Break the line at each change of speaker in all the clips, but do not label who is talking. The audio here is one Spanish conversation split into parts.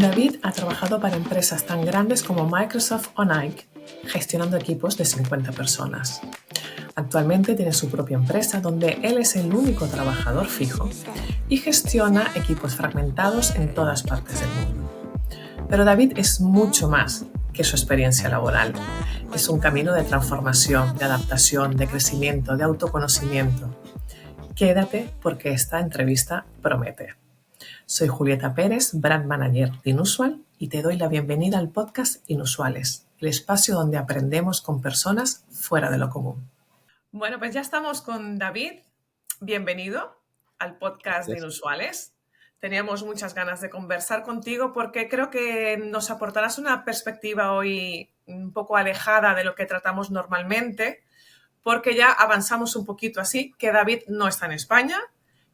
David ha trabajado para empresas tan grandes como Microsoft o Nike, gestionando equipos de 50 personas. Actualmente tiene su propia empresa donde él es el único trabajador fijo y gestiona equipos fragmentados en todas partes del mundo. Pero David es mucho más que su experiencia laboral. Es un camino de transformación, de adaptación, de crecimiento, de autoconocimiento. Quédate porque esta entrevista promete. Soy Julieta Pérez, Brand Manager de Inusual, y te doy la bienvenida al podcast Inusuales, el espacio donde aprendemos con personas fuera de lo común. Bueno, pues ya estamos con David. Bienvenido al podcast de Inusuales. Teníamos muchas ganas de conversar contigo porque creo que nos aportarás una perspectiva hoy un poco alejada de lo que tratamos normalmente, porque ya avanzamos un poquito así, que David no está en España,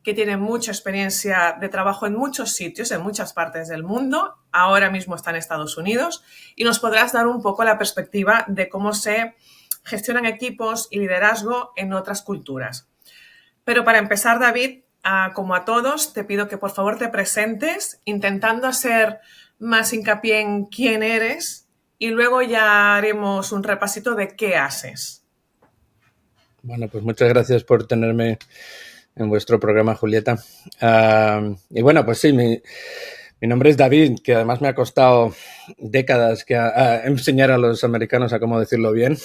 que tiene mucha experiencia de trabajo en muchos sitios, en muchas partes del mundo, ahora mismo está en Estados Unidos, y nos podrás dar un poco la perspectiva de cómo se gestionan equipos y liderazgo en otras culturas. Pero para empezar, David, como a todos, te pido que por favor te presentes, intentando hacer más hincapié en quién eres, y luego ya haremos un repasito de qué haces.
Bueno, pues muchas gracias por tenerme en vuestro programa, Julieta. Y bueno, pues sí, mi nombre es David, que además me ha costado décadas enseñar a los americanos a cómo decirlo bien.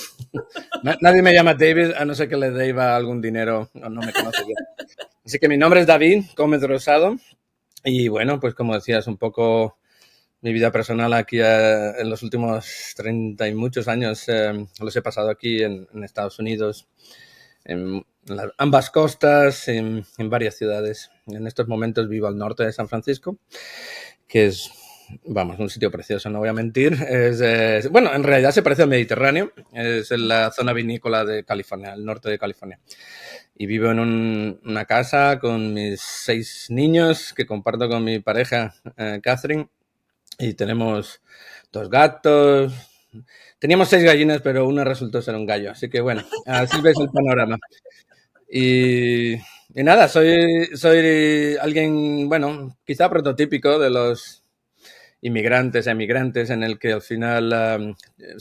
Nadie me llama David, a no ser que le deba algún dinero o no me conoce bien. Así que mi nombre es David Gómez Rosado y bueno, pues como decías, un poco mi vida personal aquí en los últimos 30 y muchos años los he pasado aquí en Estados Unidos, en ambas costas, en varias ciudades. En estos momentos vivo al norte de San Francisco, que es, vamos, un sitio precioso, no voy a mentir. Bueno, en realidad se parece al Mediterráneo, es en la zona vinícola de California, el norte de California. Y vivo en una casa con mis 6 niños que comparto con mi pareja, Catherine, y tenemos 2 gatos. Teníamos 6 gallinas, pero una resultó ser un gallo, así que bueno, así ves el panorama. Y nada, soy alguien, bueno, quizá prototípico de los inmigrantes, emigrantes, en el que al final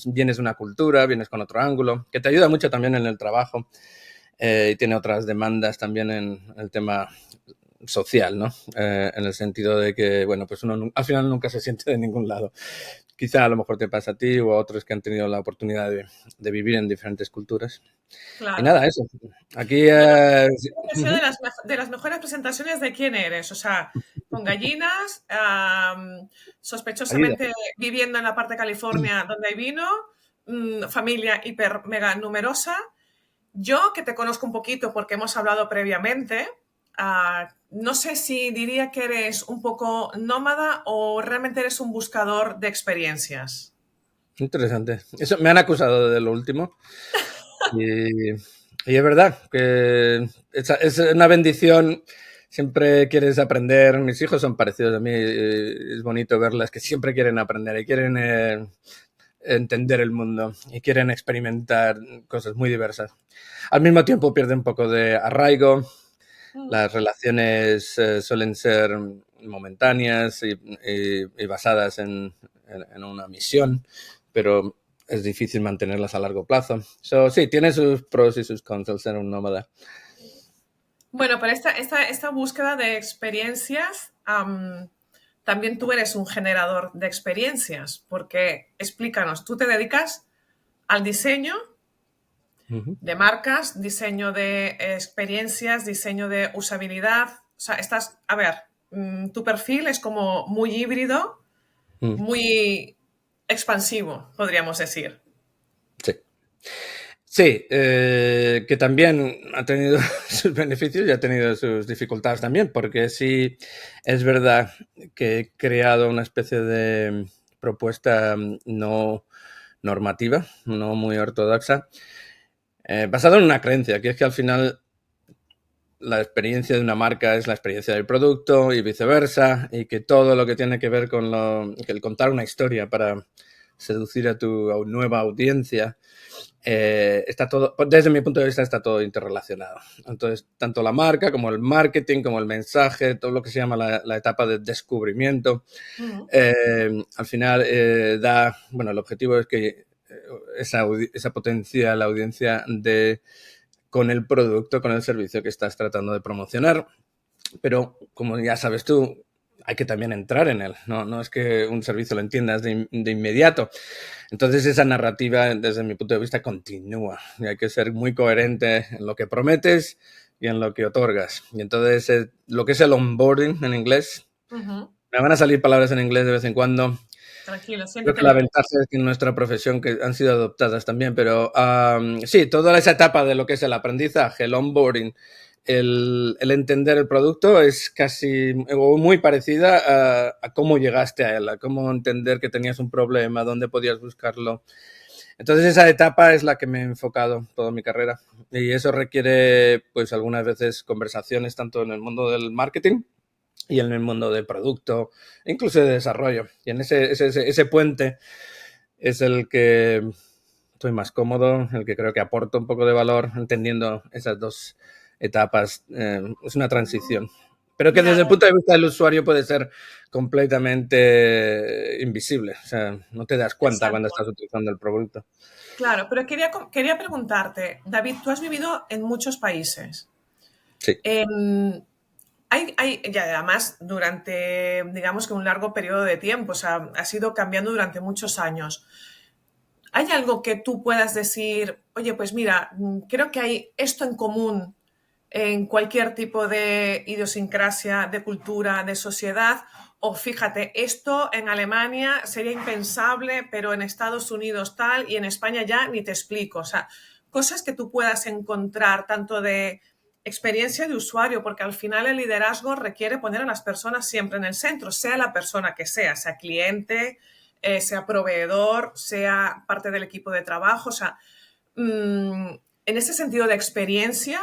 vienes de una cultura, vienes con otro ángulo, que te ayuda mucho también en el trabajo y tiene otras demandas también en el tema social, ¿no? En el sentido de que, bueno, pues uno al final nunca se siente de ningún lado. Quizá a lo mejor te pasa a ti o a otros que han tenido la oportunidad de vivir en diferentes culturas.
Claro.
Y nada, eso. Aquí...
Ha sido de las mejores presentaciones de quién eres, o sea, con gallinas, sospechosamente viviendo en la parte de California donde hay vino, familia hiper mega numerosa. Yo, que te conozco un poquito porque hemos hablado previamente, no sé si diría que eres un poco nómada o realmente eres un buscador de experiencias.
Interesante. Eso me han acusado de lo último. Y es verdad que es una bendición. Siempre quieres aprender. Mis hijos son parecidos a mí. Es bonito verlas que siempre quieren aprender y quieren entender el mundo y quieren experimentar cosas muy diversas. Al mismo tiempo pierde un poco de arraigo. Las relaciones suelen ser momentáneas y basadas en una misión, pero es difícil mantenerlas a largo plazo. Sí, tiene sus pros y sus contras ser un nómada.
Bueno, pero esta búsqueda de experiencias, también tú eres un generador de experiencias, porque explícanos, tú te dedicas al diseño de marcas, diseño de experiencias, diseño de usabilidad. O sea, tu perfil es como muy híbrido, muy expansivo, podríamos decir.
Sí. Sí, que también ha tenido sus beneficios y ha tenido sus dificultades también, porque sí es verdad que he creado una especie de propuesta no normativa, no muy ortodoxa, basada en una creencia, que es que al final la experiencia de una marca es la experiencia del producto y viceversa, y que todo lo que tiene que ver con el contar una historia para seducir a tu nueva audiencia, está todo, desde mi punto de vista, está todo interrelacionado. Entonces, tanto la marca como el marketing, como el mensaje, todo lo que se llama la etapa de descubrimiento, al final bueno, el objetivo es que esa potencia la audiencia con el producto, con el servicio que estás tratando de promocionar. Pero, como ya sabes tú, hay que también entrar en él. No es que un servicio lo entiendas de inmediato. Entonces, esa narrativa, desde mi punto de vista, continúa. Y hay que ser muy coherente en lo que prometes y en lo que otorgas. Y entonces, lo que es el onboarding en inglés, me van a salir palabras en inglés de vez en cuando.
Tranquilo,
Creo que
siéntete
la
libre.
ventaja es que en nuestra profesión que han sido adoptadas también, pero sí, toda esa etapa de lo que es el aprendizaje, el onboarding, el entender el producto es casi o muy parecida a cómo llegaste a él, a cómo entender que tenías un problema, dónde podías buscarlo. Entonces esa etapa es la que me he enfocado toda mi carrera y eso requiere pues algunas veces conversaciones tanto en el mundo del marketing y en el mundo de producto, incluso de desarrollo. Y en ese puente es el que estoy más cómodo, el que creo que aporta un poco de valor, entendiendo esas dos etapas. Es una transición. Pero que
Ya,
desde el punto de vista del usuario puede ser completamente invisible. O sea, no te das cuenta cuando
exacto.
estás utilizando el producto.
Claro, pero quería preguntarte, David, tú has vivido en muchos países.
Sí.
Y además durante, digamos que un largo periodo de tiempo, o sea, has ido cambiando durante muchos años. ¿Hay algo que tú puedas decir, oye, pues mira, creo que hay esto en común en cualquier tipo de idiosincrasia, de cultura, de sociedad? O fíjate, esto en Alemania sería impensable, pero en Estados Unidos tal y en España ya ni te explico. O sea, cosas que tú puedas encontrar tanto de experiencia de usuario, porque al final el liderazgo requiere poner a las personas siempre en el centro, sea la persona que sea cliente, sea proveedor, sea parte del equipo de trabajo. O sea, en ese sentido de experiencia,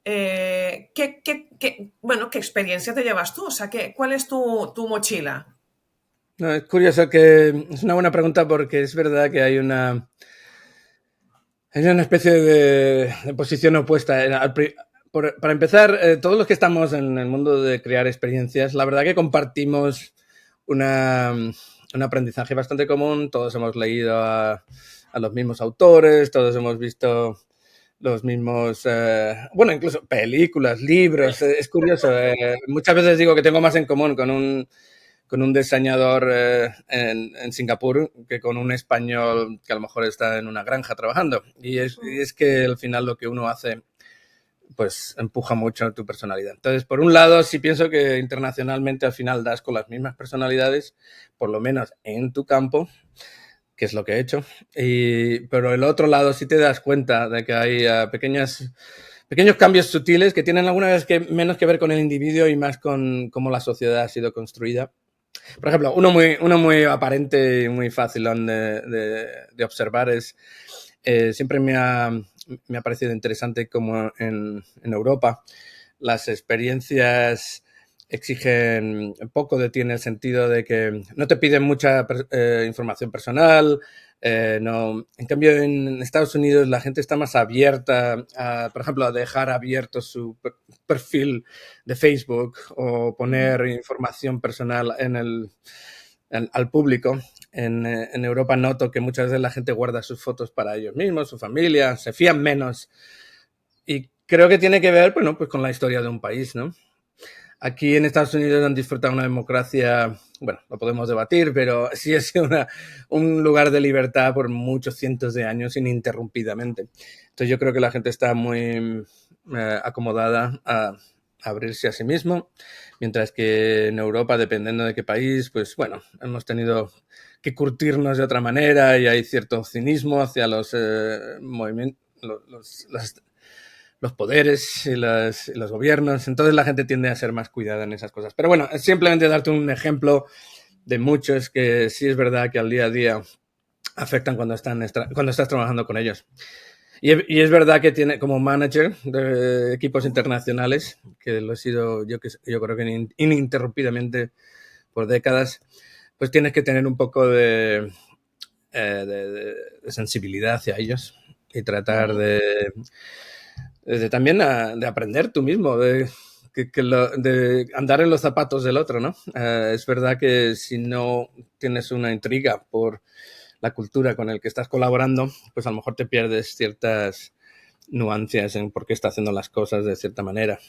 ¿qué experiencia te llevas tú? O sea, ¿cuál es tu mochila?
No, es curioso que es una buena pregunta porque es verdad que hay una especie de posición opuesta. Para empezar, todos los que estamos en el mundo de crear experiencias, la verdad que compartimos un aprendizaje bastante común. Todos hemos leído a los mismos autores, todos hemos visto los mismos, bueno, incluso películas, libros. Es curioso. Muchas veces digo que tengo más en común con un diseñador en Singapur que con un español que a lo mejor está en una granja trabajando. Y es que al final lo que uno hace pues empuja mucho tu personalidad. Entonces, por un lado, sí pienso que internacionalmente al final das con las mismas personalidades, por lo menos en tu campo, que es lo que he hecho. Pero el otro lado sí te das cuenta de que hay pequeños cambios sutiles que tienen alguna vez menos que ver con el individuo y más con cómo la sociedad ha sido construida. Por ejemplo, uno muy aparente y muy fácil de observar es, siempre me ha parecido interesante como en Europa las experiencias exigen poco de ti en el sentido de que no te piden mucha información personal. No. En cambio, en Estados Unidos la gente está más abierta, por ejemplo, a dejar abierto su perfil de Facebook o poner información personal al público. En Europa noto que muchas veces la gente guarda sus fotos para ellos mismos, su familia, se fían menos. Y creo que tiene que ver, bueno, pues con la historia de un país, ¿no? Aquí en Estados Unidos han disfrutado una democracia, bueno, lo podemos debatir, pero sí ha sido un lugar de libertad por muchos cientos de años ininterrumpidamente. Entonces yo creo que la gente está muy acomodada a abrirse a sí mismo, mientras que en Europa, dependiendo de qué país, pues bueno, hemos tenido que curtirnos de otra manera y hay cierto cinismo hacia los movimientos, los poderes y los gobiernos. Entonces la gente tiende a ser más cuidada en esas cosas. Pero bueno, simplemente darte un ejemplo de muchos que sí es verdad que al día a día afectan cuando estás trabajando con ellos. Y es verdad que tiene como manager de equipos internacionales, que lo he sido yo creo que ininterrumpidamente por décadas, pues tienes que tener un poco de de sensibilidad hacia ellos y tratar de también de aprender tú mismo, de andar en los zapatos del otro, ¿no? Es verdad que si no tienes una intriga por la cultura con el que estás colaborando, pues a lo mejor te pierdes ciertas nuances en por qué está haciendo las cosas de cierta manera.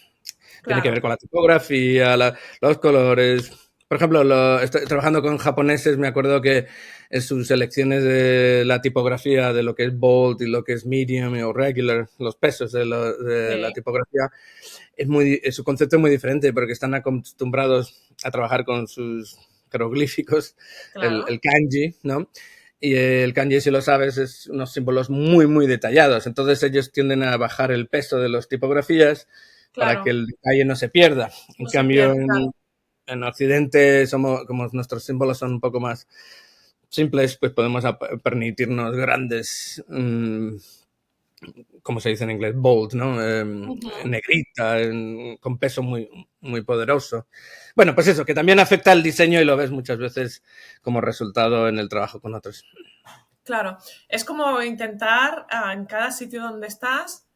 Tiene que ver
Claro,
con la tipografía, los colores. Por ejemplo, estoy trabajando con japoneses, me acuerdo que en sus selecciones de la tipografía de lo que es bold y lo que es medium o regular, los pesos de la
sí,
tipografía, su concepto es muy diferente porque están acostumbrados a trabajar con sus jeroglíficos,
claro,
el kanji, ¿no? Y el kanji, si lo sabes, es unos símbolos muy, muy detallados. Entonces ellos tienden a bajar el peso de las tipografías para que
claro,
el detalle no se pierda. En
no se
cambio,
pierde, claro.
en Occidente, como nuestros símbolos son un poco más simples, pues podemos permitirnos grandes, como se dice en inglés, bold, ¿no?
Ujú.
Negrita, con peso muy, muy poderoso. Bueno, pues eso, que también afecta al diseño y lo ves muchas veces como resultado en el trabajo con otros.
Claro, es como intentar en cada sitio donde estás,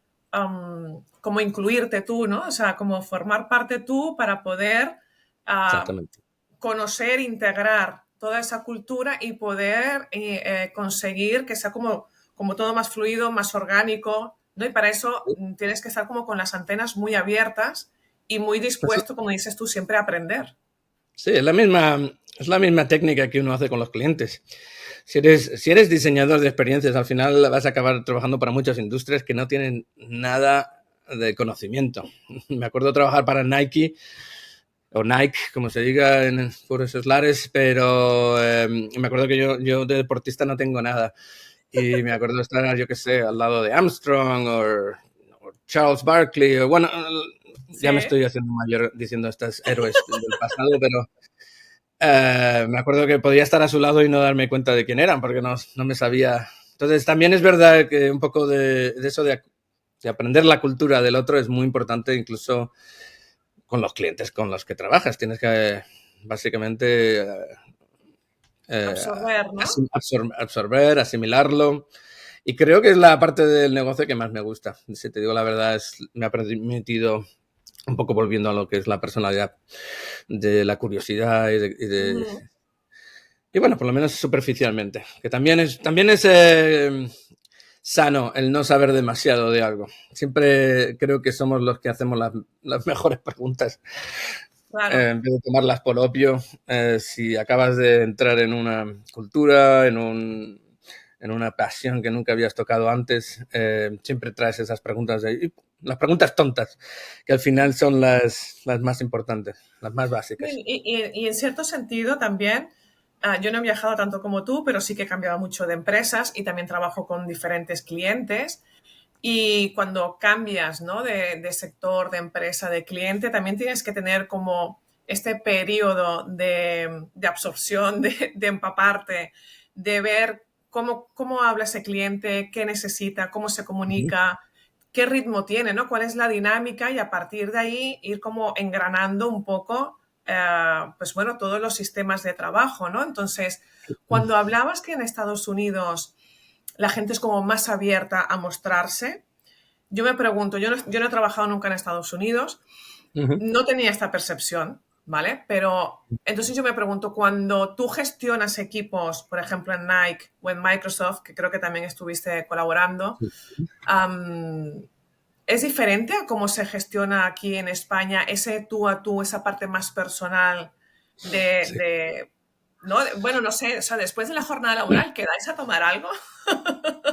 como incluirte tú, ¿no? O sea, como formar parte tú para poder ah,
Exactamente.
conocer, integrar toda esa cultura y poder conseguir que sea como todo más fluido, más orgánico, ¿no? Y para eso tienes que estar como con las antenas muy abiertas y muy
Pues
dispuesto, como dices tú, siempre a aprender.
sí, es la misma técnica que uno hace con los clientes. Si eres diseñador de experiencias, al final vas a acabar trabajando para muchas industrias que no tienen nada de conocimiento. Me acuerdo trabajar para Nike, o Nike, como se diga en puros eslares, pero me acuerdo que yo de deportista no tengo nada. Y me acuerdo estar, yo qué sé, al lado de Armstrong o Charles Barkley, o bueno,
Sí,
ya me estoy haciendo mayor diciendo estos héroes del pasado, pero me acuerdo que podía estar a su lado y no darme cuenta de quién eran, porque no me sabía. Entonces, también es verdad que un poco de eso de aprender la cultura del otro es muy importante, incluso con los clientes con los que trabajas. Tienes que básicamente eh,
absorber, ¿no?
absorber, asimilarlo. Y creo que es la parte del negocio que más me gusta. Si te digo la verdad, me ha permitido, un poco volviendo a lo que es la personalidad, de la curiosidad
Mm,
y bueno, por lo menos superficialmente. Que también es sano el no saber demasiado de algo. Siempre creo que somos los que hacemos las mejores preguntas.
claro.
En vez de tomarlas por obvio, si acabas de entrar en una cultura, en una pasión que nunca habías tocado antes, siempre traes esas preguntas, las preguntas tontas, que al final son las más importantes, las más básicas.
Y en cierto sentido también, yo no he viajado tanto como tú, pero sí que he cambiado mucho de empresas y también trabajo con diferentes clientes. Y cuando cambias, ¿no? de sector, de empresa, de cliente, también tienes que tener como este periodo de absorción, de empaparte, de ver cómo habla ese cliente, qué necesita, cómo se
Ujú.
comunica, qué ritmo tiene, ¿no? Cuál es la dinámica y a partir de ahí ir como engranando un poco, pues bueno, todos los sistemas de trabajo, ¿no? Entonces, cuando hablabas que en Estados Unidos la gente es como más abierta a mostrarse, yo me pregunto, yo no he trabajado nunca en Estados Unidos,
Ujú.
no tenía esta percepción, ¿vale? Pero entonces yo me pregunto, cuando tú gestionas equipos, por ejemplo en Nike o en Microsoft, que creo que también estuviste colaborando, am, ¿es diferente a cómo se gestiona aquí en España ese tú a tú, esa parte más personal
Sí.
¿no? Bueno, no sé, o sea, después de la jornada laboral, ¿quedáis a tomar algo?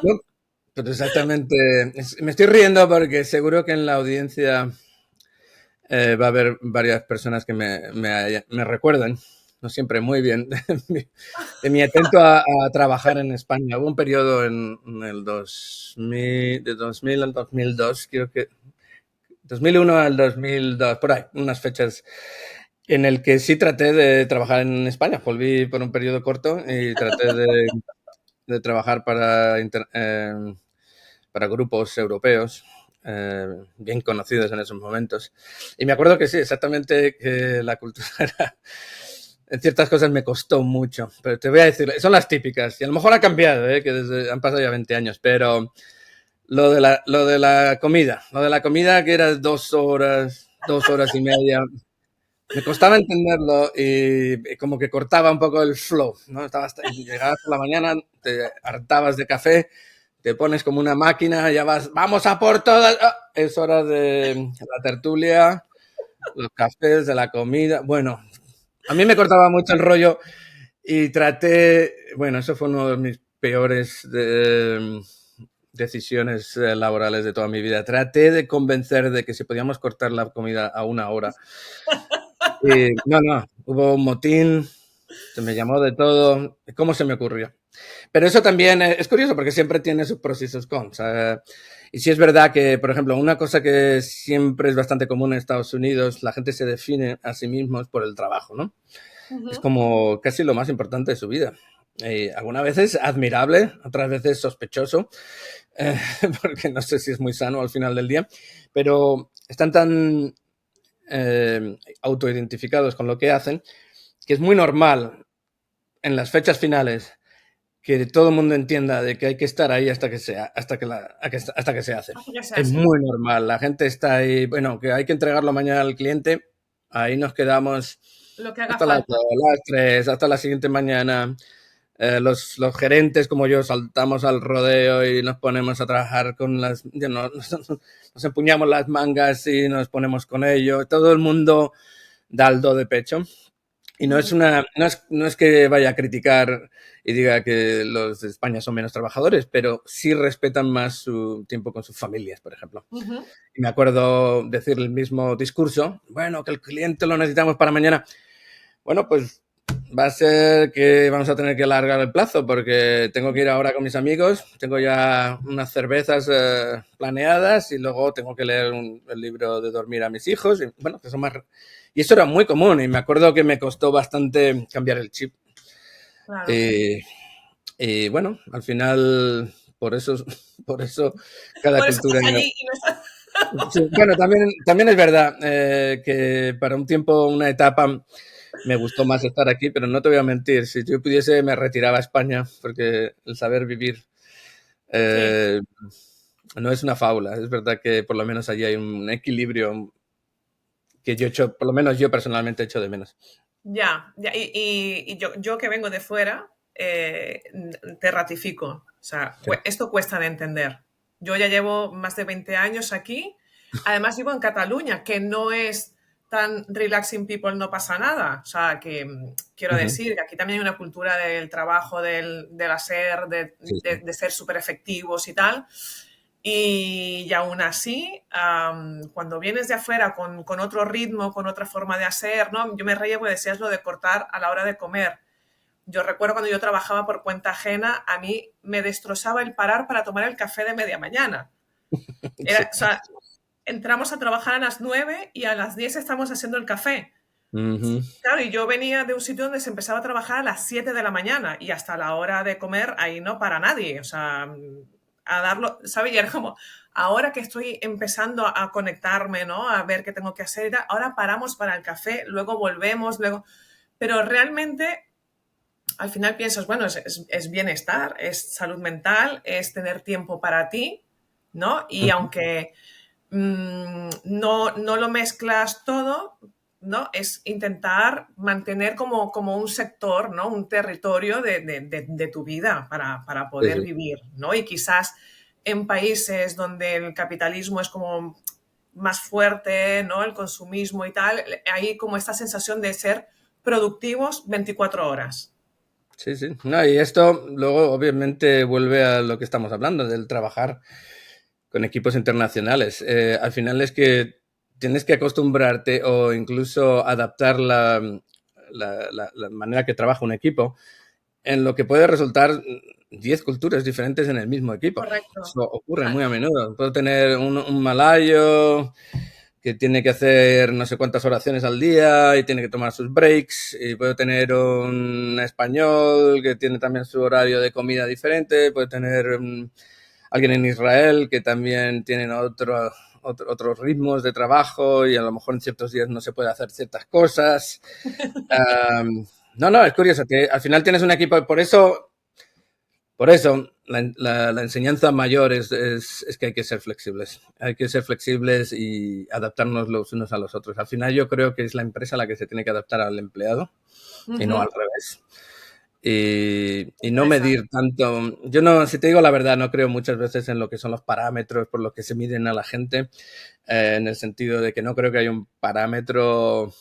No, pero exactamente. Me estoy riendo porque seguro que en la audiencia va a haber varias personas que me recuerdan, no siempre muy bien, de mi atento a trabajar en España. Hubo un periodo en el 2000, de 2000 al 2002, creo que 2001 al 2002, por ahí, unas fechas en el que sí traté de trabajar en España. Volví por un periodo corto y traté de trabajar para grupos europeos bien conocidos en esos momentos. Y me acuerdo que sí, exactamente, que la cultura era en ciertas cosas me costó mucho, pero te voy a decir, son las típicas, y a lo mejor ha cambiado, que han pasado ya 20 años, pero lo de la comida que era 2 horas, 2 horas y media, me costaba entenderlo y como que cortaba un poco el flow, ¿no? Llegabas por la mañana, te hartabas de café, te pones como una máquina, ya vas, vamos a por todas, es hora de la tertulia, los cafés, de la comida, bueno, a mí me cortaba mucho el rollo y traté, bueno, eso fue uno de mis peores decisiones laborales de toda mi vida. Traté de convencer de que si podíamos cortar la comida a 1 hora. Y no, hubo un motín, se me llamó de todo. ¿Cómo se me ocurrió? Pero eso también es curioso porque siempre tiene sus pros y sus cons. Y sí es verdad que, por ejemplo, una cosa que siempre es bastante común en Estados Unidos, la gente se define a sí mismos por el trabajo, ¿no? Es como casi lo más importante de su vida. Algunas veces admirable, otras veces sospechoso, porque no sé si es muy sano al final del día, pero están tan autoidentificados con lo que hacen que es muy normal en las fechas finales que todo el mundo entienda de que hay que estar ahí hasta que sea, hasta que se hace.
Ya se
Es
hace.
muy normal. La gente está ahí, bueno, que hay que entregarlo mañana al cliente, ahí nos quedamos
Lo que haga
hasta las
falta.
2, las 3, hasta la siguiente mañana. Los gerentes como yo saltamos al rodeo y nos ponemos a trabajar con nos empuñamos las mangas y nos ponemos con ello. Todo el mundo da el do de pecho. Y no es que vaya a criticar y diga que los de España son menos trabajadores, pero sí respetan más su tiempo con sus familias, por ejemplo. Y me acuerdo decir el mismo discurso, bueno, que el cliente lo necesitamos para mañana. Bueno, pues va a ser que vamos a tener que alargar el plazo porque tengo que ir ahora con mis amigos, tengo ya unas cervezas planeadas y luego tengo que leer el libro de dormir a mis hijos. Y, bueno, que son más... Y eso era muy común y me acuerdo que me costó bastante cambiar el chip.
Claro.
Y bueno, al final, por eso cada
Por eso
cultura...
estás allí y no estás...
Sí, bueno, también es verdad que para un tiempo, una etapa, me gustó más estar aquí, pero no te voy a mentir, si yo pudiese me retiraba a España, porque el saber vivir
Sí,
eh, no es una fábula, es verdad que por lo menos allí hay un equilibrio que yo echo, por lo menos yo personalmente echo de menos.
ya, ya. Y yo que vengo de fuera, te ratifico. O sea,
Sí.
esto cuesta de entender. Yo ya llevo más de 20 años aquí. Además, vivo en Cataluña, que no es tan relaxing people, no pasa nada. O sea, que quiero
Ujú.
decir que aquí también hay una cultura del trabajo, del hacer,
Sí, sí.
de ser súper efectivos y tal. Y aún así, cuando vienes de afuera con otro ritmo, con otra forma de hacer, ¿no? Yo me reía porque decías lo de cortar a la hora de comer. Yo recuerdo cuando yo trabajaba por cuenta ajena, a mí me destrozaba el parar para tomar el café de media mañana.
Sí.
O sea, entramos a trabajar a las 9 y a las 10 estamos haciendo el café.
Ujú.
Claro, y yo venía de un sitio donde se empezaba a trabajar a las 7 de la mañana y hasta la hora de comer ahí no para nadie. O sea, a darlo, ¿sabes? Y era como, ahora que estoy empezando a conectarme, ¿no? A ver qué tengo que hacer y tal, ahora paramos para el café, luego volvemos, luego... Pero realmente, al final piensas, bueno, es bienestar, es salud mental, es tener tiempo para ti, ¿no? Y
Ujú.
aunque no lo mezclas todo, ¿no? Es intentar mantener como un sector, ¿no? Un territorio de tu vida para
Sí,
poder
sí.
vivir, ¿no? Y quizás en países donde el capitalismo es como más fuerte, ¿no? El consumismo y tal, hay como esta sensación de ser productivos 24 horas.
Sí, sí. No, y esto luego obviamente vuelve a lo que estamos hablando, del trabajar con equipos internacionales. Al final es que tienes que acostumbrarte o incluso adaptar la manera que trabaja un equipo en lo que puede resultar 10 culturas diferentes en el mismo equipo.
Correcto.
Eso ocurre muy a menudo. Puedo tener un malayo que tiene que hacer no sé cuántas oraciones al día y tiene que tomar sus breaks, y puedo tener un español que tiene también su horario de comida diferente, puedo tener alguien en Israel que también tiene otros ritmos de trabajo y a lo mejor en ciertos días no se puede hacer ciertas cosas. No, es curioso que al final tienes un equipo, por eso la enseñanza mayor es que hay que ser flexibles. Hay que ser flexibles y adaptarnos los unos a los otros. Al final yo creo que es la empresa la que se tiene que adaptar al empleado y no al revés. Y no medir tanto. Yo no, si te digo la verdad, no creo muchas veces en lo que son los parámetros por los que se miden a la gente, en el sentido de que no creo que haya un parámetro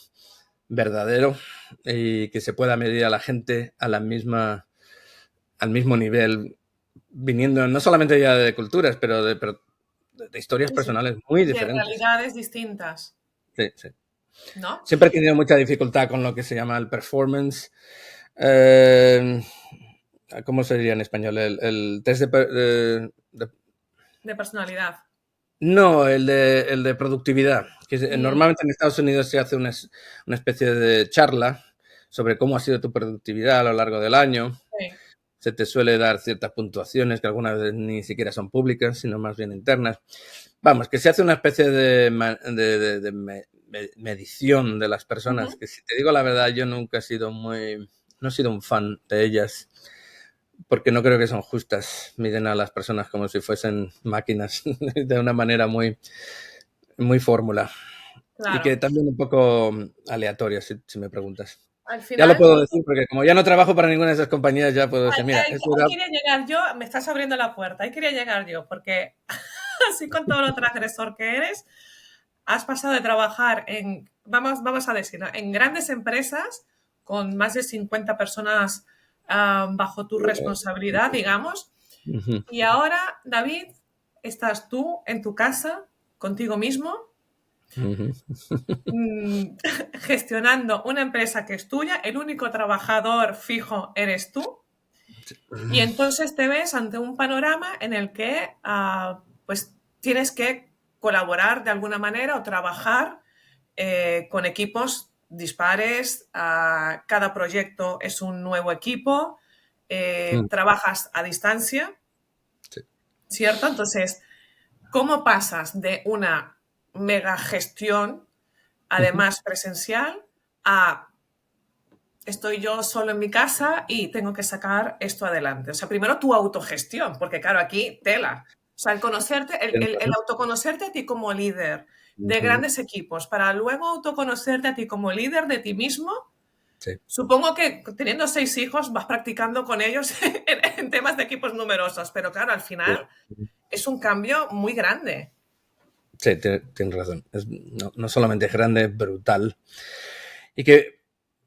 verdadero y que se pueda medir a la gente al mismo nivel, viniendo no solamente ya de culturas, pero de historias personales muy
De
diferentes.
realidades distintas.
Sí, sí.
¿No?
Siempre he tenido mucha dificultad con lo que se llama el performance. ¿Cómo se diría en español? El test
de personalidad.
No, el de productividad. Que normalmente en Estados Unidos se hace una especie de charla sobre cómo ha sido tu productividad a lo largo del año.
Sí.
Se te suele dar ciertas puntuaciones que algunas veces ni siquiera son públicas, sino más bien internas. Vamos, que se hace una especie de medición de las personas, que si te digo la verdad, yo nunca he sido no he sido un fan de ellas, porque no creo que son justas. Miden a las personas como si fuesen máquinas, de una manera muy, muy fórmula.
Claro.
Y que también un poco aleatoria, si me preguntas.
Al final,
ya lo puedo decir, porque como ya no trabajo para ninguna de esas compañías, ya puedo decir, mira,
ahí quería llegar yo, me estás abriendo la puerta, ahí quería llegar yo, porque así con todo lo transgresor que eres, has pasado de trabajar vamos a decir, ¿no?, en grandes empresas con más de 50 personas bajo tu responsabilidad, digamos, y ahora, David, estás tú en tu casa, contigo mismo, gestionando una empresa que es tuya, el único trabajador fijo eres tú, y entonces te ves ante un panorama en el que pues tienes que colaborar de alguna manera o trabajar con equipos dispares. Cada proyecto es un nuevo equipo, trabajas a distancia,
sí.
¿Cierto? Entonces, ¿cómo pasas de una mega gestión, además presencial, a estoy yo solo en mi casa y tengo que sacar esto adelante? O sea, primero tu autogestión, porque claro, aquí tela. O sea, el autoconocerte a ti como líder de grandes equipos, para luego autoconocerte a ti como líder de ti mismo.
Sí.
Supongo que teniendo 6 hijos vas practicando con ellos en temas de equipos numerosos, pero claro, al final es un cambio muy grande.
Sí, tienes razón. No solamente es grande, es brutal. Y que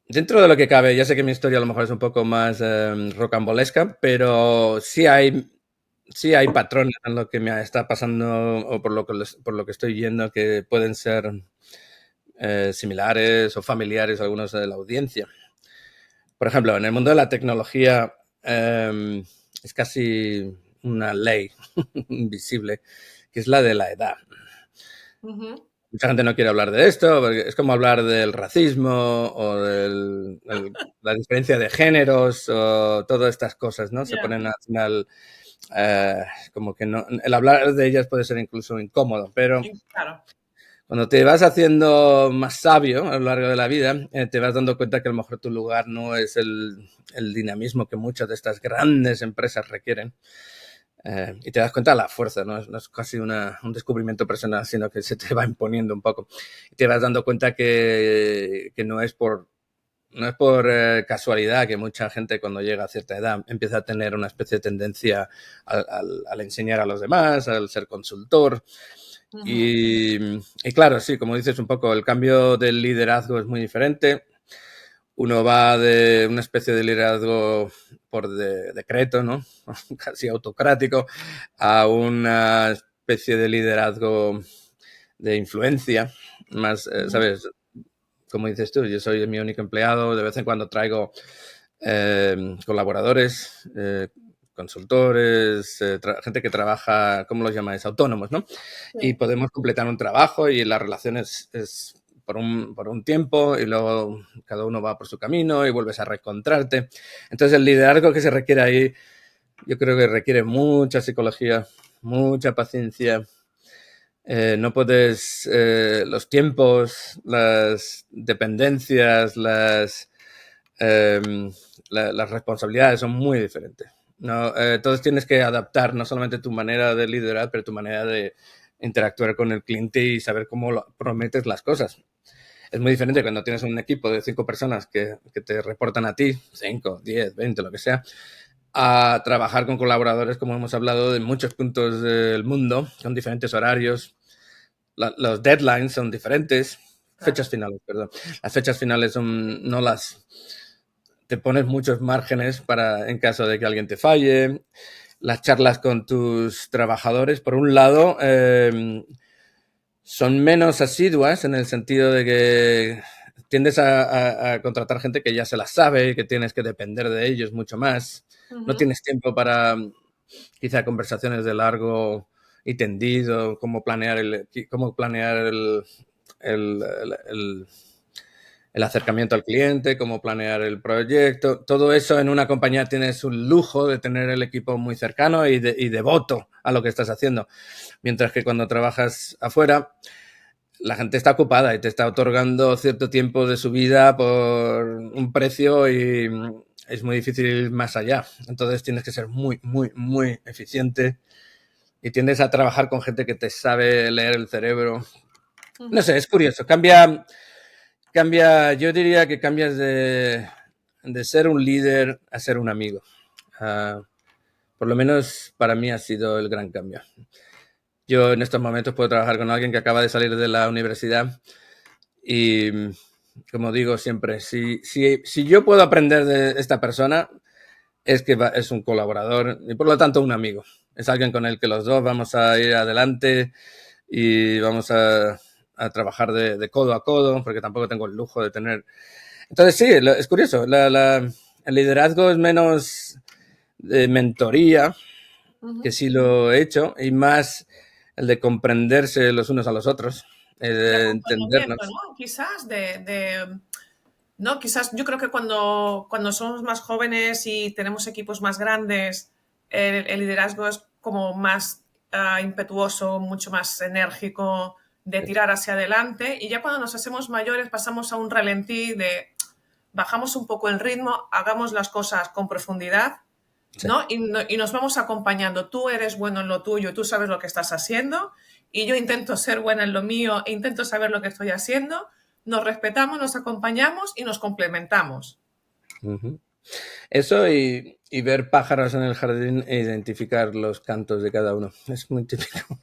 dentro de lo que cabe, ya sé que mi historia a lo mejor es un poco más rocambolesca, pero sí hay patrones en lo que me está pasando o por lo que estoy viendo que pueden ser similares o familiares a algunos de la audiencia. Por ejemplo, en el mundo de la tecnología es casi una ley invisible, que es la de la edad. Mucha gente no quiere hablar de esto, porque es como hablar del racismo o de la diferencia de géneros o todas estas cosas, ¿no? Se ponen al final como que no, el hablar de ellas puede ser incluso incómodo, pero
claro,
cuando te vas haciendo más sabio a lo largo de la vida, te vas dando cuenta que a lo mejor tu lugar no es el dinamismo que muchas de estas grandes empresas requieren. Y te das cuenta de la fuerza, no es casi un descubrimiento personal, sino que se te va imponiendo un poco. Y te vas dando cuenta que no es por casualidad que mucha gente cuando llega a cierta edad empieza a tener una especie de tendencia al enseñar a los demás, al ser consultor. Y claro, sí, como dices un poco, el cambio del liderazgo es muy diferente. Uno va de una especie de liderazgo por decreto, ¿no? Casi autocrático, a una especie de liderazgo de influencia, más, ¿sabes? Como dices tú, yo soy mi único empleado, de vez en cuando traigo colaboradores, consultores, gente que trabaja, ¿cómo los llamáis? Autónomos, ¿no? Sí. Y podemos completar un trabajo y la relación es por un tiempo y luego cada uno va por su camino y vuelves a reencontrarte. Entonces el liderazgo que se requiere ahí, yo creo que requiere mucha psicología, mucha paciencia, No puedes, los tiempos, las dependencias, em, las responsabilidades son muy diferentes. No, entonces tienes que adaptar no solamente tu manera de liderar, pero tu manera de interactuar con el cliente y saber cómo prometes las cosas. Es muy diferente cuando tienes un equipo de 5 personas que te reportan a ti, 5, 10, 20, lo que sea, a trabajar con colaboradores, como hemos hablado, de muchos puntos del mundo, con diferentes horarios. Los deadlines son diferentes,
Claro.
fechas finales, perdón. Las fechas finales son, no las... Te pones muchos márgenes para en caso de que alguien te falle. Las charlas con tus trabajadores, por un lado, son menos asiduas en el sentido de que tiendes a contratar gente que ya se las sabe, que tienes que depender de ellos mucho más. No
Ujú.
tienes tiempo para quizá conversaciones de largo y tendido, cómo planear el, el, el acercamiento al cliente, cómo planear el proyecto. Todo eso en una compañía tienes un lujo de tener el equipo muy cercano y devoto a lo que estás haciendo. Mientras que cuando trabajas afuera, la gente está ocupada y te está otorgando cierto tiempo de su vida por un precio y es muy difícil ir más allá. Entonces tienes que ser muy, muy, muy eficiente y tiendes a trabajar con gente que te sabe leer el cerebro. No
Ujú.
sé, es curioso. Cambia, yo diría que cambias de ser un líder a ser un amigo. Uh, por lo menos para mí ha sido el gran cambio. Yo en estos momentos puedo trabajar con alguien que acaba de salir de la universidad y, como digo siempre, si yo puedo aprender de esta persona, es que es un colaborador y por lo tanto un amigo. Es alguien con el que los dos vamos a ir adelante y vamos a trabajar de codo a codo, porque tampoco tengo el lujo de tener... Entonces sí, es curioso, el liderazgo es menos de mentoría, que
Ujú.
sí lo he hecho, y más el de comprenderse los unos a los otros,
De
de
acompañamiento,
entendernos.
¿no? Quizás no, quizás yo creo que cuando somos más jóvenes y tenemos equipos más grandes, el liderazgo es como más impetuoso, mucho más enérgico, de tirar hacia adelante. Y ya cuando nos hacemos mayores pasamos a un ralentí de bajamos un poco el ritmo, hagamos las cosas con profundidad,
Sí.
¿no? Y nos vamos acompañando. Tú eres bueno en lo tuyo, tú sabes lo que estás haciendo, y yo intento ser buena en lo mío e intento saber lo que estoy haciendo. Nos respetamos, nos acompañamos y nos complementamos.
Uh -huh. Eso y ver pájaros en el jardín e identificar los cantos de cada uno. Es muy típico.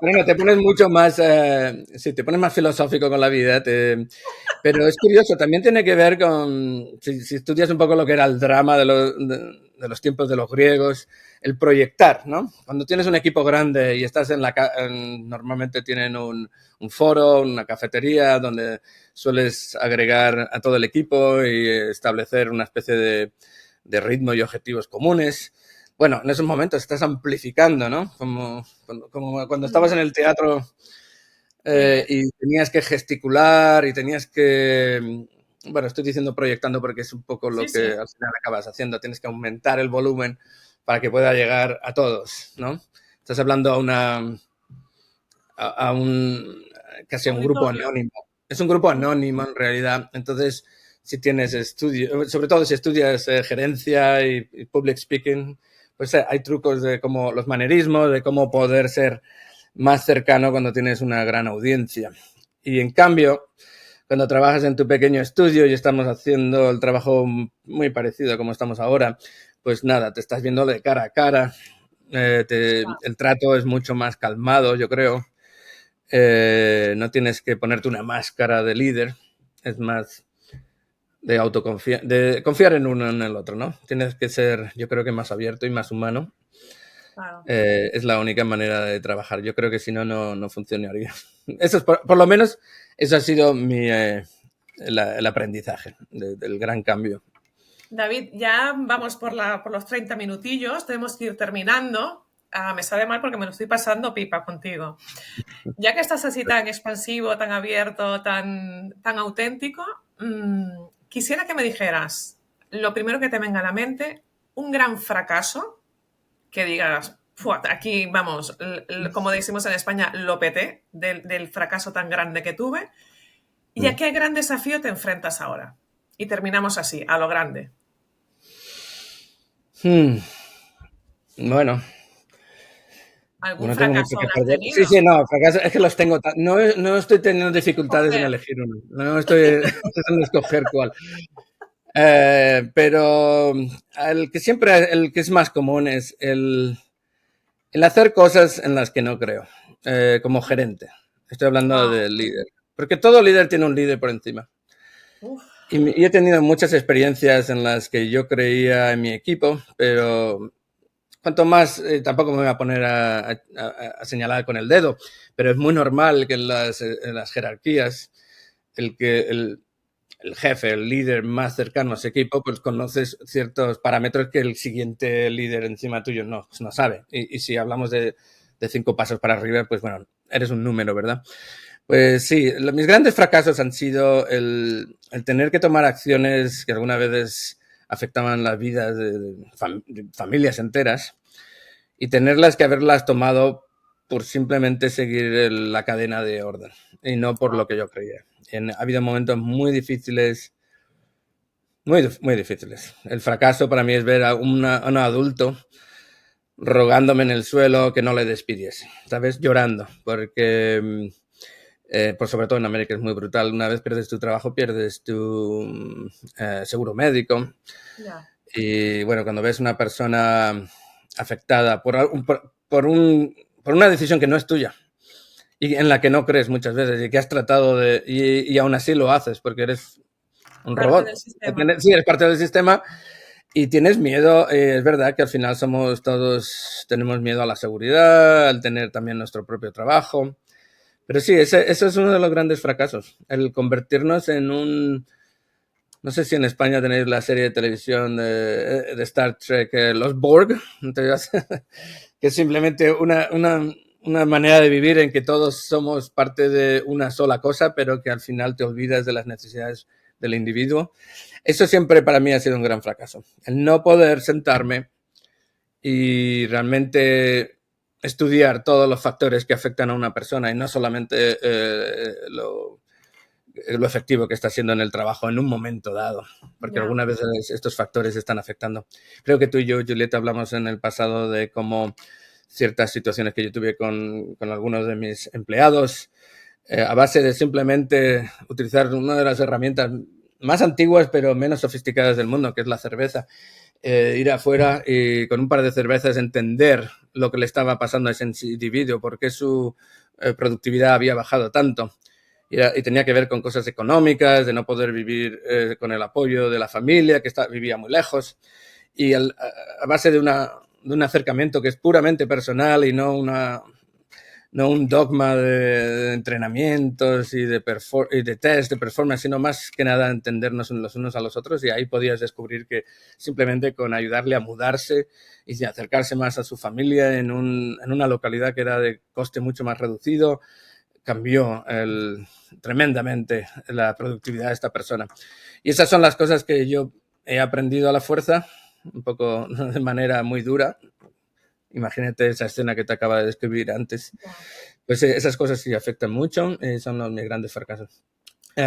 Bueno, te pones mucho más, sí, te pones más filosófico con la vida, pero es curioso, también tiene que ver con, si estudias un poco lo que era el drama de los tiempos de los griegos, el proyectar, ¿no? Cuando tienes un equipo grande y estás normalmente tienen un foro, una cafetería, donde sueles agregar a todo el equipo y establecer una especie de ritmo y objetivos comunes. Bueno, en esos momentos estás amplificando, ¿no? Como cuando estabas en el teatro
Sí,
y tenías que gesticular y tenías que... Bueno, estoy diciendo proyectando porque es un poco lo
sí,
que
sí.
al final acabas haciendo. Tienes que aumentar el volumen para que pueda llegar a todos, ¿no? Estás hablando a un casi a un grupo
Auditorio.
anónimo. Es un grupo anónimo en realidad. Entonces, si tienes estudios, sobre todo si estudias gerencia y public speaking, pues hay trucos de cómo los manerismos, de cómo poder ser más cercano cuando tienes una gran audiencia. Y en cambio, cuando trabajas en tu pequeño estudio y estamos haciendo el trabajo muy parecido a como estamos ahora, pues nada, te estás viendo de cara a cara, el trato es mucho más calmado, yo creo. No tienes que ponerte una máscara de líder, es más de confiar en uno en el otro, ¿no? Tienes que ser, yo creo que más abierto y más humano.
Claro.
Es la única manera de trabajar. Yo creo que si no, no funcionaría. Eso es por lo menos, eso ha sido el aprendizaje del gran cambio.
David, ya vamos por los 30 minutillos, tenemos que ir terminando. Me sabe mal porque me lo estoy pasando pipa contigo. Ya que estás así tan expansivo, tan abierto, tan auténtico, quisiera que me dijeras lo primero que te venga a la mente, un gran fracaso que digas, Aquí, vamos, como decimos en España, lo peté del fracaso tan grande que tuve. ¿Y a
Mm.
qué gran desafío te enfrentas ahora? Y terminamos así, a lo grande.
Hmm. Bueno,
¿Algún
no tengo mucho
fracaso
que
habrás
perder. Sí,
tenido?
sí, no, fracaso, es que los tengo. No, no estoy teniendo dificultades en
Coger.
elegir uno. No estoy en escoger cuál. Pero el que es más común es el hacer cosas en las que no creo, como gerente. Estoy hablando
Oh,
del líder. Porque todo líder tiene un líder por encima.
uf,
Y he tenido muchas experiencias en las que yo creía en mi equipo, pero cuanto más, tampoco me voy a poner a señalar con el dedo, pero es muy normal que en las jerarquías el jefe, el líder más cercano a ese equipo, pues conoces ciertos parámetros que el siguiente líder encima tuyo no sabe. Y si hablamos de 5 pasos para arriba, pues bueno, eres un número, ¿verdad? Pues sí, mis grandes fracasos han sido el tener que tomar acciones que algunas veces afectaban las vidas de familias enteras y tenerlas que haberlas tomado por simplemente seguir la cadena de orden y no por lo que yo creía. Ha habido momentos muy difíciles, muy difíciles. El fracaso para mí es ver a un adulto rogándome en el suelo que no le despidiese, ¿sabes? Llorando, porque por sobre todo en América es muy brutal. Una vez pierdes tu trabajo, pierdes tu seguro médico.
ya.
Y bueno, cuando ves una persona afectada por una decisión que no es tuya y en la que no crees muchas veces y que has tratado y aún así lo haces porque eres un
Parte
robot.
del sistema.
Sí, eres parte del sistema y tienes miedo. Es verdad que al final tenemos miedo a la seguridad, al tener también nuestro propio trabajo. Pero sí, ese es uno de los grandes fracasos, el convertirnos en no sé si en España tenéis la serie de televisión de Star Trek, los Borg, que es simplemente una manera de vivir en que todos somos parte de una sola cosa, pero que al final te olvidas de las necesidades del individuo. Eso siempre para mí ha sido un gran fracaso. El no poder sentarme y realmente estudiar todos los factores que afectan a una persona y no solamente lo efectivo que está siendo en el trabajo en un momento dado, porque
Ya.
algunas veces estos factores están afectando. Creo que tú y yo, Julieta, hablamos en el pasado de cómo ciertas situaciones que yo tuve con algunos de mis empleados, a base de simplemente utilizar una de las herramientas más antiguas pero menos sofisticadas del mundo, que es la cerveza. Ir afuera y con un par de cervezas entender lo que le estaba pasando a ese individuo, por qué su productividad había bajado tanto. Y tenía que ver con cosas económicas, de no poder vivir con el apoyo de la familia, que vivía muy lejos. Y a base de un acercamiento que es puramente personal y no un dogma de entrenamientos y de test de performance, sino más que nada entendernos los unos a los otros. Y ahí podías descubrir que simplemente con ayudarle a mudarse y acercarse más a su familia en una localidad que era de coste mucho más reducido, cambió tremendamente la productividad de esta persona. Y esas son las cosas que yo he aprendido a la fuerza, un poco de manera muy dura. Imagínate esa escena que te acaba de describir antes.
Ya.
Pues esas cosas sí afectan mucho y son mis grandes fracasos.
Te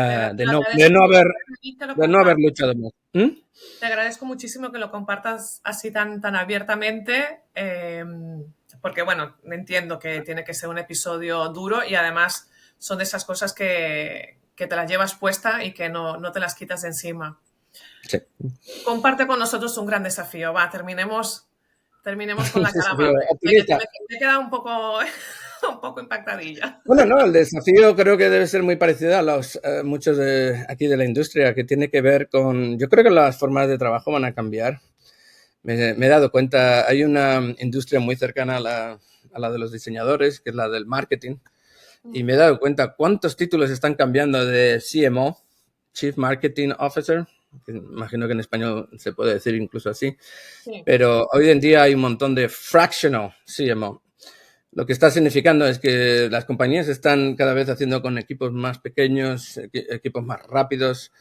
lo agradezco mucho y te lo
De no haber
comparto.
luchado más. ¿Mm?
Te agradezco muchísimo que lo compartas así tan abiertamente, porque bueno, entiendo que tiene que ser un episodio duro y además son de esas cosas que te las llevas puesta y que no te las quitas de encima.
Sí.
Comparte con nosotros un gran desafío. Va, terminemos con
Un
la cara
desafío
amable.
optimista.
Me he quedado un poco, un poco impactadilla.
Bueno, no, el desafío creo que debe ser muy parecido a muchos de aquí de la industria, que tiene que ver con, yo creo que las formas de trabajo van a cambiar. Me he dado cuenta, hay una industria muy cercana a la de los diseñadores, que es la del marketing, y me he dado cuenta cuántos títulos están cambiando de CMO, Chief Marketing Officer, que imagino que en español se puede decir incluso así,
Sí,
pero hoy en día hay un montón de fractional CMO. Lo que está significando es que las compañías están cada vez haciendo con equipos más pequeños, equipos más rápidos.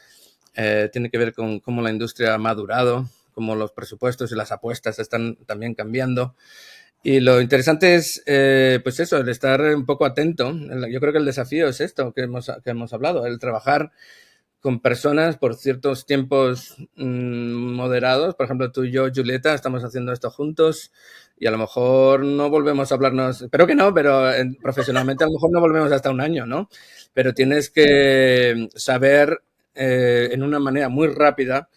Tiene que ver con cómo la industria ha madurado, cómo los presupuestos y las apuestas están también cambiando. Y lo interesante es, pues eso, el estar un poco atento. Yo creo que el desafío es esto que hemos hablado, el trabajar con personas por ciertos tiempos moderados. Por ejemplo, tú y yo, Julieta, estamos haciendo esto juntos y a lo mejor no volvemos a hablarnos, espero que no, pero profesionalmente a lo mejor no volvemos hasta un año, ¿no? Pero tienes que saber en una manera muy rápida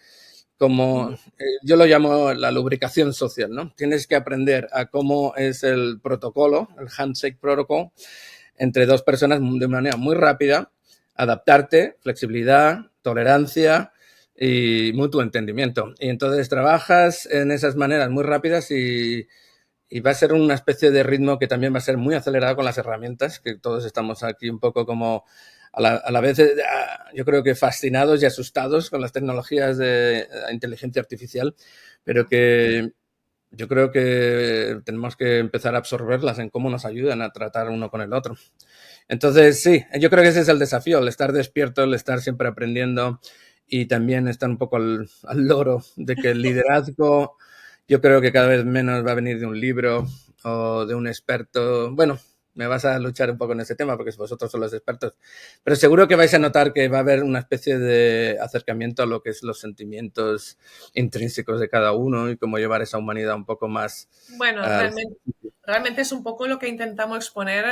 como yo lo llamo la lubricación social, ¿no? Tienes que aprender a cómo es el protocolo, el handshake protocol, entre dos personas de una manera muy rápida, adaptarte, flexibilidad, tolerancia y mutuo entendimiento. Y entonces trabajas en esas maneras muy rápidas y va a ser una especie de ritmo que también va a ser muy acelerado con las herramientas, que todos estamos aquí un poco como a la vez, yo creo que fascinados y asustados con las tecnologías de inteligencia artificial, pero que yo creo que tenemos que empezar a absorberlas en cómo nos ayudan a tratar uno con el otro. Entonces, sí, yo creo que ese es el desafío, el estar despierto, el estar siempre aprendiendo y también estar un poco al loro de que el liderazgo, yo creo que cada vez menos va a venir de un libro o de un experto. Bueno, me vas a luchar un poco en ese tema porque vosotros sois los expertos, pero seguro que vais a notar que va a haber una especie de acercamiento a lo que es los sentimientos intrínsecos de cada uno y cómo llevar esa humanidad un poco más.
Bueno, realmente es un poco lo que intentamos exponer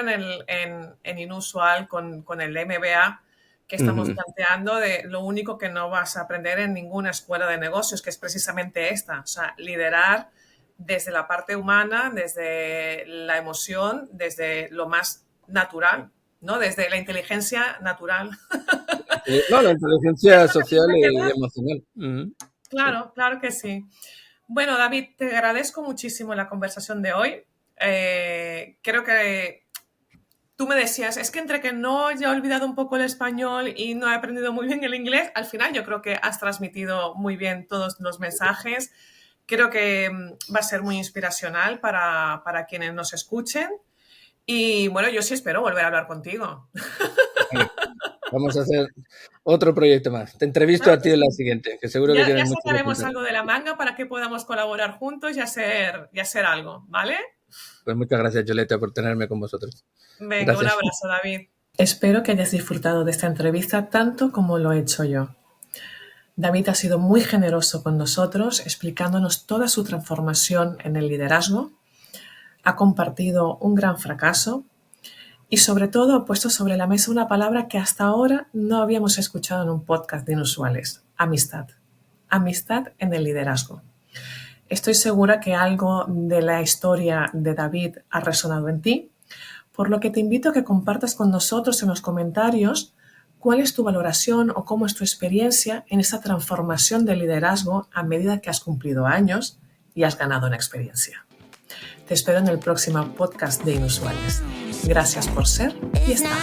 en Inusual con el MBA que estamos planteando, de lo único que no vas a aprender en ninguna escuela de negocios, que es precisamente esta, o sea, liderar desde la parte humana, desde la emoción, desde lo más natural, ¿no? Desde la inteligencia natural.
No, la inteligencia social y emocional.
Claro, sí. Claro que sí. Bueno, David, te agradezco muchísimo la conversación de hoy. Creo que tú me decías, es que entre que no ya he olvidado un poco el español y no he aprendido muy bien el inglés, al final yo creo que has transmitido muy bien todos los mensajes. Creo que va a ser muy inspiracional para quienes nos escuchen. Y bueno, yo sí espero volver a hablar contigo.
Vamos a hacer otro proyecto más. Te entrevisto a ti en la siguiente, que seguro que tienes
Ya
mucho que
sacaremos
contar.
algo de la manga para que podamos colaborar juntos y hacer algo, ¿vale?
Pues muchas gracias, Julieta, por tenerme con vosotros.
Venga, un
Gracias.
abrazo, David. Espero que hayas disfrutado de esta entrevista tanto como lo he hecho yo. David ha sido muy generoso con nosotros, explicándonos toda su transformación en el liderazgo. Ha compartido un gran fracaso y sobre todo ha puesto sobre la mesa una palabra que hasta ahora no habíamos escuchado en un podcast de Inusuales: amistad. Amistad en el liderazgo. Estoy segura que algo de la historia de David ha resonado en ti, por lo que te invito a que compartas con nosotros en los comentarios cuál es tu valoración o cómo es tu experiencia en esta transformación del liderazgo a medida que has cumplido años y has ganado en experiencia. Te espero en el próximo podcast de Inusuales. Gracias por ser y estar.